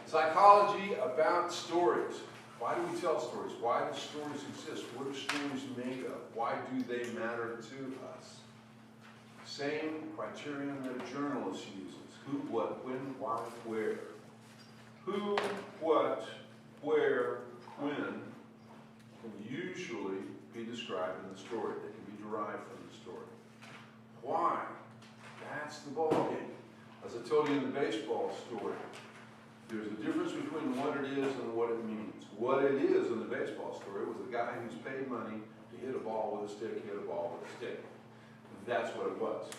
Psychology about stories. Why do we tell stories? Why do stories exist? What are stories made of? Why do they matter to us? Same criterion that a journalist uses. Who, what, when, why, where. Who, what, where, when can usually be described in the story. They can be derived from the story. Why? That's the ballgame. As I told you in the baseball story, there's a difference between what it is and what it means. What it is in the baseball story was a guy who's paid money to hit a ball with a stick, hit a ball with a stick. That's what it was.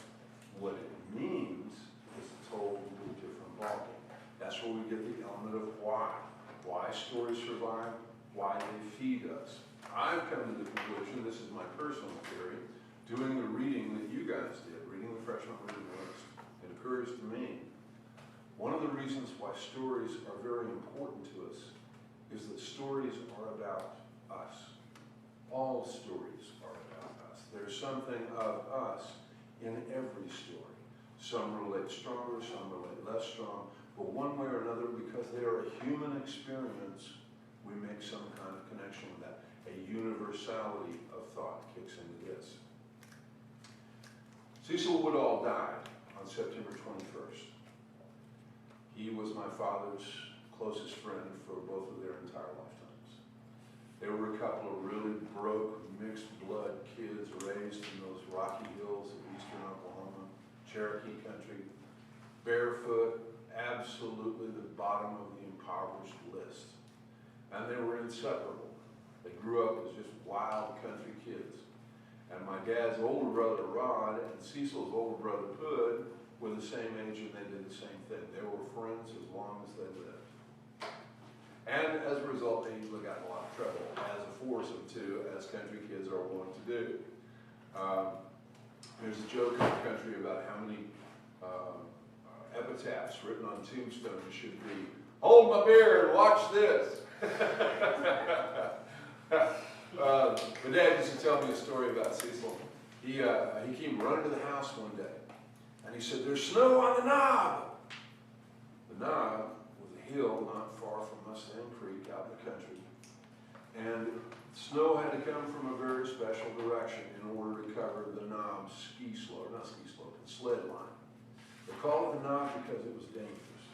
What it means is a totally different ballgame. That's where we get the element of why. Why stories survive, why they feed us. I've come to the conclusion, this is my personal theory, doing the reading that you guys did, reading the freshman reading list, it occurs to me, one of the reasons why stories are very important to us is that stories are about us. All stories are about us. There's something of us in every story. Some relate stronger, some relate less strong, but one way or another, because they are a human experience, we make some kind of connection with that. A universality of thought kicks into this. Cecil Woodall died on September 21st. He was my father's closest friend for both of their entire lifetimes. They were a couple of really broke, mixed blood kids raised in those rocky hills of eastern Oklahoma, Cherokee country, barefoot, absolutely the bottom of the impoverished list. And they were inseparable. They grew up as just wild country kids. And my dad's older brother, Rod, and Cecil's older brother, Hood, were the same age and they did the same thing. They were friends as long as they lived. And as a result, they usually got in a lot of trouble, as a foursome too, as country kids are wont to do. There's a joke in the country about how many epitaphs written on tombstones should be, "Hold my beer and watch this." My dad used to tell me a story about Cecil. He came running to the house one day, and he said, "There's snow on the knob." The knob was a hill not far from Mustang Creek out in the country, and snow had to come from a very special direction in order to cover the knob's sled line. They called it the knob because it was dangerous.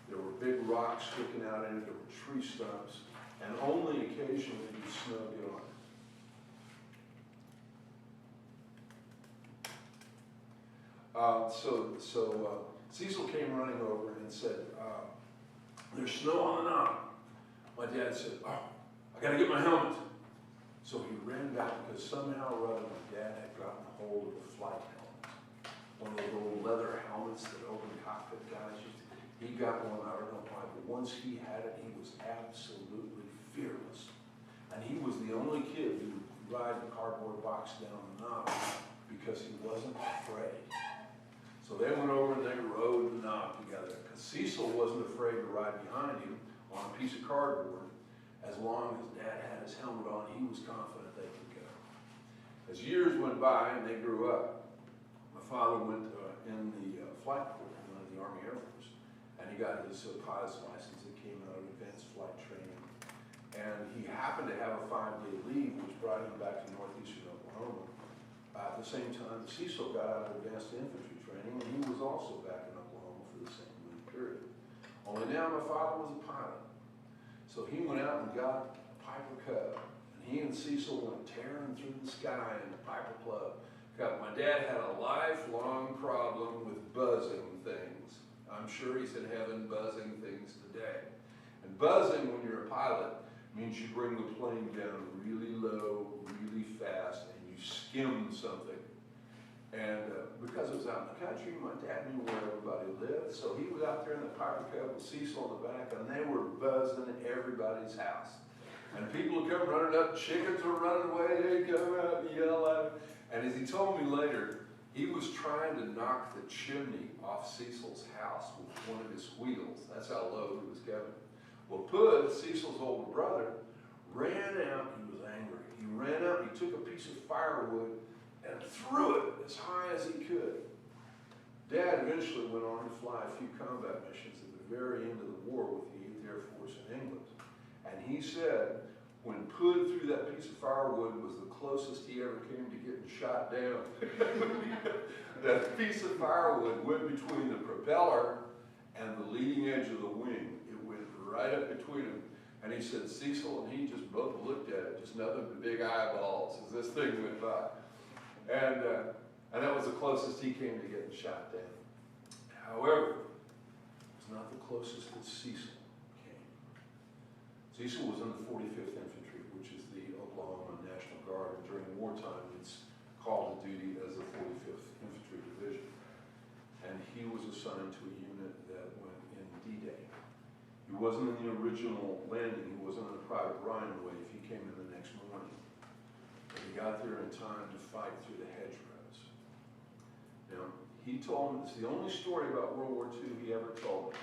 There were big rocks sticking out in it, there were tree stumps, and only occasionally did snow get on it. So Cecil came running over and said, "There's snow on the knob." My dad said, "Oh, I gotta get my helmet." So he ran back because somehow or other my dad had gotten hold of a flight helmet. One of those old leather helmets that open cockpit guys used to. He got one, I don't know why, but once he had it, he was absolutely fearless. And he was the only kid who would ride the cardboard box down the knob because he wasn't afraid. So they went over and they rode the knob together. Because Cecil wasn't afraid to ride behind him on a piece of cardboard. As long as Dad had his helmet on, he was confident they could go. As years went by and they grew up, my father went in the flight corps in the Army Air Force, and he got his pilot's license. It came out of advanced flight training. And he happened to have a 5-day leave, which brought him back to northeastern Oklahoma. At the same time, Cecil got out of advanced infantry training, and he was also back in Oklahoma for the same leave period. Only now my father was a pilot. So he went out and got a Piper Cub, and he and Cecil went tearing through the sky in the Piper Club. My dad had a lifelong problem with buzzing things. I'm sure he's in heaven buzzing things today. And buzzing, when you're a pilot, means you bring the plane down really low, really fast, and you skim something. And because it was out in the country, my dad knew where everybody lived, so he was out there in the Piper Cub with Cecil in the back, and they were buzzing everybody's house. And people would come running up, chickens were running away, they'd come out and yell at him. And as he told me later, he was trying to knock the chimney off Cecil's house with one of his wheels. That's how low he was going. Well, Pud, Cecil's older brother, ran out. He was angry. He ran out, he took a piece of firewood and threw it as high as he could. Dad eventually went on to fly a few combat missions at the very end of the war with the 8th Air Force in England. And he said when put through that piece of firewood was the closest he ever came to getting shot down. That piece of firewood went between the propeller and the leading edge of the wing. It went right up between them. And he said, Cecil and he just both looked at it, just nothing but big eyeballs as this thing went by. And that was the closest he came to getting shot down. However, it's not the closest that Cecil came. Cecil was in the 45th Infantry, which is the Oklahoma National Guard, and during wartime it's called to duty as the 45th Infantry Division. And he was assigned to a unit that went in D-Day. He wasn't in the original landing, he wasn't in a Private Ryan wave, he came in the next morning. But he got there in time to fight through the hedgerows. Now, he told me, it's the only story about World War II he ever told me.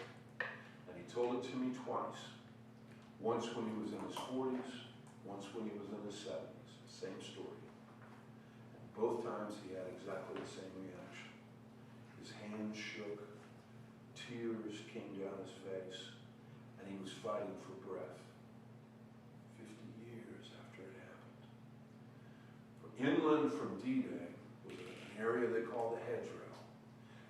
And he told it to me twice. Once when he was in his 40s, once when he was in his 70s. Same story. And both times he had exactly the same reaction. His hands shook, tears came down his face, and he was fighting for breath. 50 years after it happened. For inland from D-Day was an area they called the hedgerow.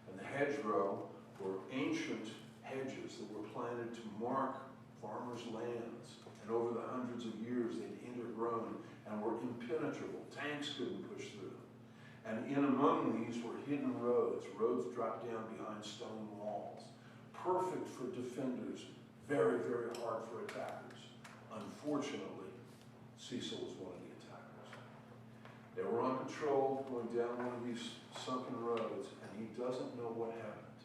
And the hedgerow were ancient hedges that were planted to mark farmers' lands. And over the hundreds of years, they'd intergrown and were impenetrable. Tanks couldn't push through them. And in among these were hidden roads. Roads dropped down behind stone walls. Perfect for defenders, very, very hard for attackers. Unfortunately, Cecil was one of the attackers. They were on patrol going down one of these sunken roads, and he doesn't know what happened.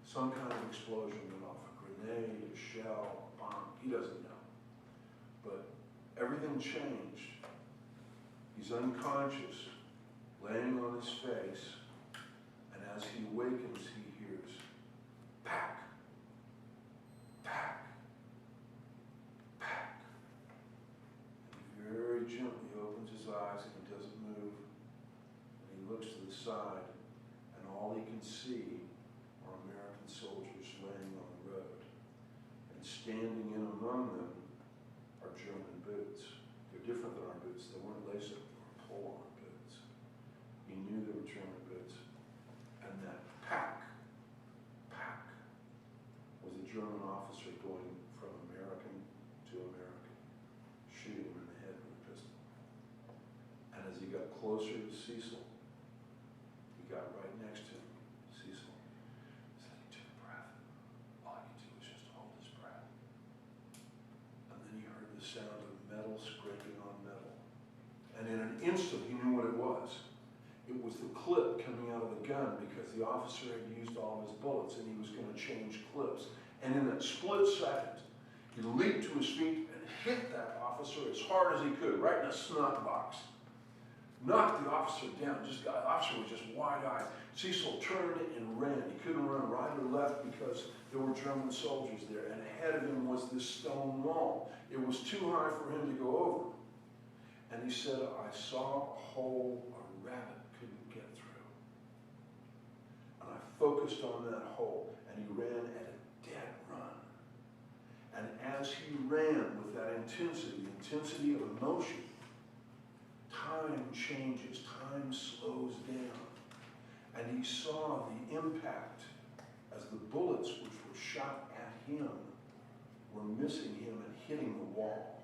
Some kind of explosion went off, a grenade, a shell, a bomb, he doesn't know. But everything changed. He's unconscious, laying on his face, and as he awakens, he hears, pack, pack, pack. And he very gently opens his eyes and he doesn't move. And he looks to the side, and all he can see are American soldiers laying on the road. And standing in among them are German boots. They're different than our boots. They weren't lace-up, they were pull-on boots. He knew they were German boots. And that pack was a German officer going from American to American, shooting him in the head with a pistol. And as he got closer to Cecil, he got right next to him. Cecil said he took a breath. All he could do was just hold his breath. And then he heard the sound of metal scraping on metal. And in an instant, he knew what it was. It was the clip coming out of the gun because the officer had used all of his bullets and he was going to change clips. And in that split second, he leaped to his feet and hit that officer as hard as he could, right in the snot box. Knocked the officer down. The officer was just wide-eyed. Cecil turned and ran. He couldn't run right or left because there were German soldiers there. And ahead of him was this stone wall. It was too high for him to go over. And he said, I saw a hole a rabbit couldn't get through. And I focused on that hole, and he ran at a dead run. And as he ran with that intensity, the intensity of emotion, time changes, time slows down. And he saw the impact as the bullets which were shot at him were missing him and hitting the wall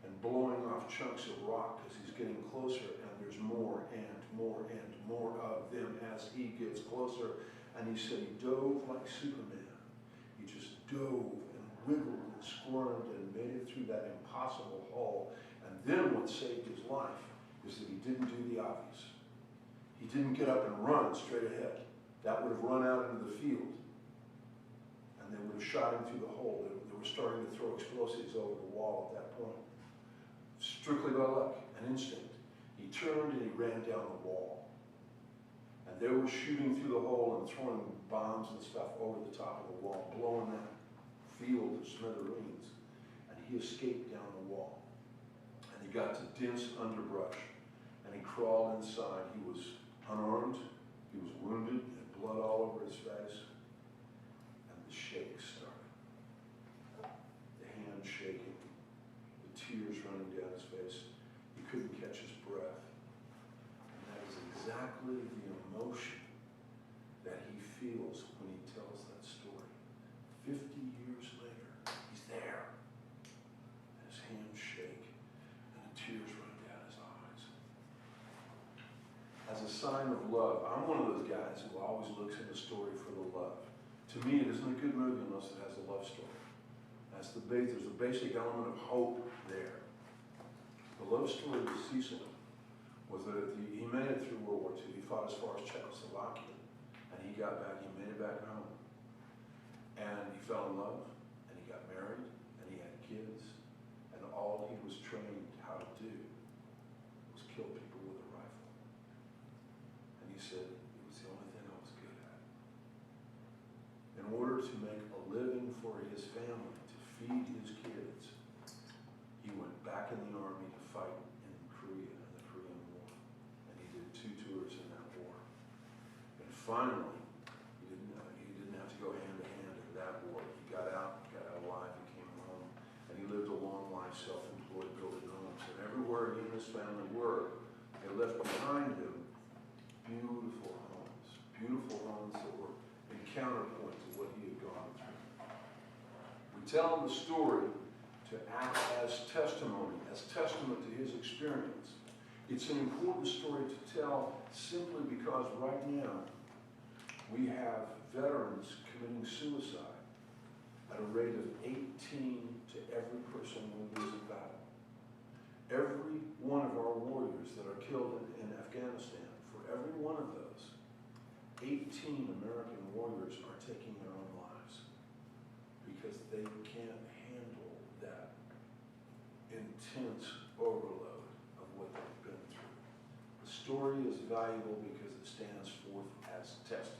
and blowing off chunks of rock as he's getting closer, and there's more and more and more of them as he gets closer. And he said he dove like Superman. He just dove and wiggled and squirmed and made it through that impossible hole. And then what saved his life is that he didn't do the obvious. He didn't get up and run straight ahead. That would have run out into the field. And they would have shot him through the hole. They were starting to throw explosives over the wall at that point. Strictly by luck, an instinct. He turned and he ran down the wall. And they were shooting through the hole and throwing bombs and stuff over the top of the wall, blowing that field to smithereens. And he escaped down the wall. And he got to dense underbrush. And he crawled inside. He was unarmed. He was wounded. He had blood all over his face. And the shake started. 50 years later, he's there. And his hands shake, and the tears run down his eyes. As a sign of love, I'm one of those guys who always looks in a story for the love. To me, it isn't a good movie unless it has a love story. That's the base. There's a basic element of hope there. The love story of Cecil was that he made it through World War II. He fought as far as Czechoslovakia, and he got back. He made it back home, and he fell in love, and he got married, and he had kids, and all he was trained how to do was kill people with a rifle. And he said it was the only thing I was good at. In order to make a living for his family, to feed his kids, he went back in the army to fight in Korea, in the Korean War. And he did 2 tours in that war. And finally, he didn't have to go hand to hand in that war. He got out alive, he came home, and he lived a long life, self-employed, building homes. And everywhere he and his family were, they left behind them beautiful homes that were in counterpoint to what he had gone through. We tell him the story to act as testimony, as testament to his experience. It's an important story to tell simply because right now we have veterans committing suicide at a rate of 18 to every person we visit battle. Every one of our warriors that are killed in Afghanistan, for every one of those, 18 American warriors are taking their own lives because they can't handle that intense overload of what they've been through. The story is valuable because it stands forth as testimony.